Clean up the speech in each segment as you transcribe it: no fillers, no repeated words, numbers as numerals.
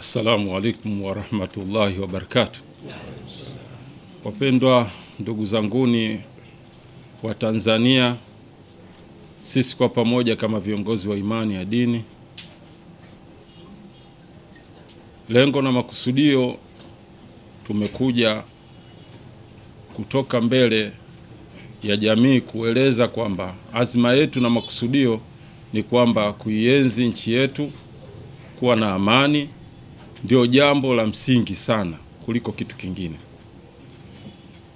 Assalamu alaikum wa rahmatullahi wa barakatuh. Wapendwa ndugu zanguni wa Tanzania, sisi kwa pamoja kama viongozi wa imani ya dini, lengo na makusudio, tumekuja kutoka mbele ya jamii kueleza kwamba azma yetu na makusudio ni kwamba kuienzi nchi yetu, kuwa na amani, ndio jambo la msingi sana kuliko kitu kingine.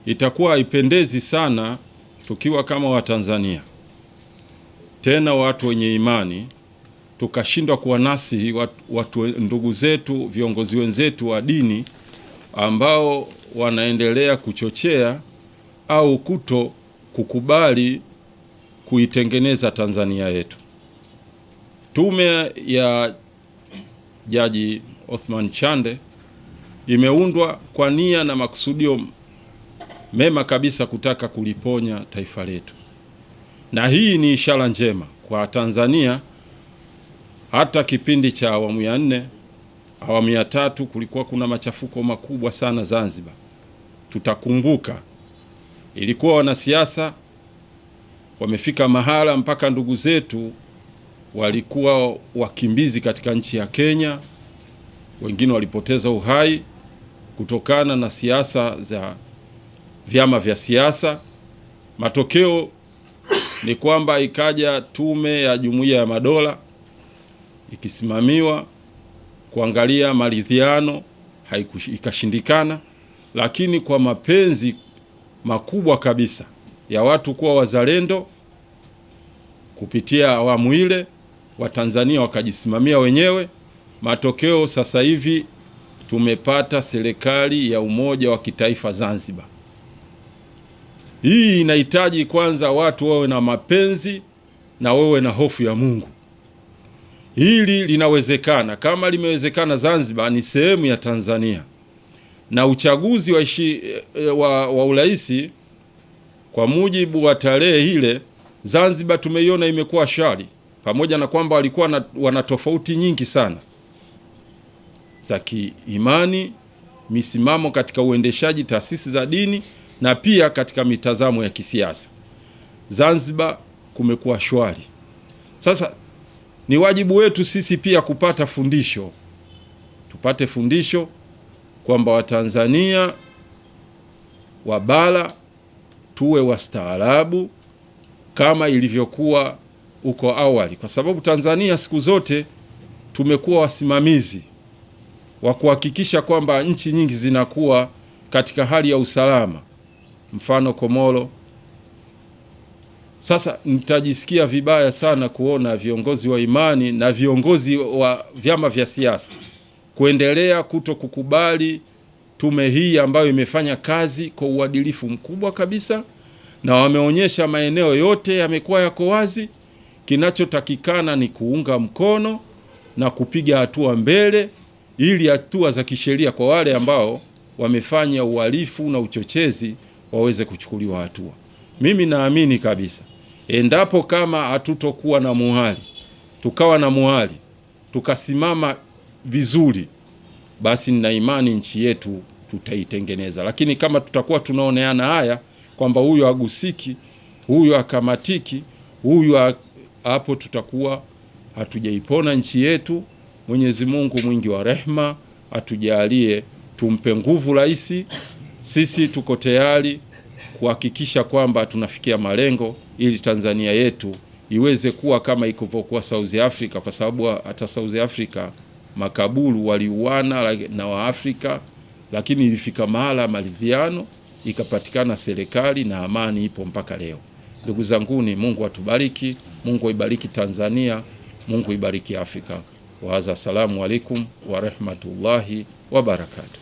Itakuwa haipendezi sana tukiwa kama Watanzania, tena watu wenye imani, tukashindwa kuwanasihi watu ndugu zetu, viongozi wenzetu wa dini ambao wanaendelea kuchochea au kuto kukubali kuitengeneza Tanzania yetu. Tume ya Jaji Othman Chande imeundwa kwa nia na makusudio mema kabisa kutaka kuliponya taifa letu. Na hii ni ishara njema kwa Tanzania. Hata kipindi cha awamu ya 4, awamu ya 3 kulikuwa kuna machafuko makubwa sana Zanzibar. Tutakumbuka ilikuwa wanasiasa wamefika mahala mpaka ndugu zetu walikuwa wakimbizi katika nchi ya Kenya, wengine walipoteza uhai kutokana na siasa za vyama vya siasa. Matokeo ni kwamba ikaja tume ya Jumuiya ya Madola ikisimamiwa kuangalia maridhiano, ikashindikana, lakini kwa mapenzi makubwa kabisa ya watu kuwa wazalendo, kupitia awamu ile Watanzania wakajisimamia wenyewe. Matokeo sasa hivi tumepata serikali ya umoja wa kitaifa Zanzibar. Hii inahitaji kwanza watu wawe na mapenzi na wawe na hofu ya Mungu. Hili linawezekana. Kama limewezekana Zanzibar, ni sehemu ya Tanzania. Na uchaguzi wa urais kwa mujibu wa tarehe ile, Zanzibar tumeiona imekuwa shari, pamoja na kwamba walikuwa wana tofauti nyingi sana za kiimani, misimamo katika uendeshaji taasisi za dini na pia katika mitazamo ya kisiasa. Zanzibar kumekuwa shwari. Sasa ni wajibu wetu sisi pia kupata fundisho. Tupate fundisho kwamba Watanzania wa bara tuwe wastaarabu kama ilivyokuwa uko awali, kwa sababu Tanzania siku zote tumekuwa wasimamizi wa kuhakikisha kwamba nchi nyingi zinakuwa katika hali ya usalama, mfano Komoro. Sasa nitajisikia vibaya sana kuona viongozi wa imani na viongozi wa vyama vya siasa kuendelea kuto kukubali tume hii ambayo imefanya kazi kwa uadilifu mkubwa kabisa, na wameonyesha maeneo yote yamekuwa yako wazi. Kinachotakikana ni kuunga mkono na kupiga hatua mbele, ili hatua za kisheria kwa wale ambao wamefanya uhalifu na uchochezi waweze kuchukuliwa hatua. Mimi naamini kabisa endapo kama hatutokuwa na muhali, tukawa na muhali, tukasimama vizuri, basi nina imani nchi yetu tutaitengeneza. Lakini kama tutakuwa tunaoneana haya kwamba huyu agusiki, huyu akamatiki, huyu hapo, tutakuwa hatujaipona nchi yetu. Mwenyezi Mungu mwingi wa rehema atujalie, tumpe nguvu rais. Sisi tuko tayari kuhakikisha kwamba tunafikia malengo ili Tanzania yetu iweze kuwa kama ilivyokuwa South Africa, kwa sababu hata South Africa makaburu waliuana na Waafrika, lakini ilifika mahala maridhiano, ikapatikana serikali na amani ipo mpaka leo. Ndugu zanguni, Mungu atubariki, Mungu ibariki Tanzania, Mungu ibariki Afrika. Wa assalamu alaikum wa rahmatullahi wa barakatuh.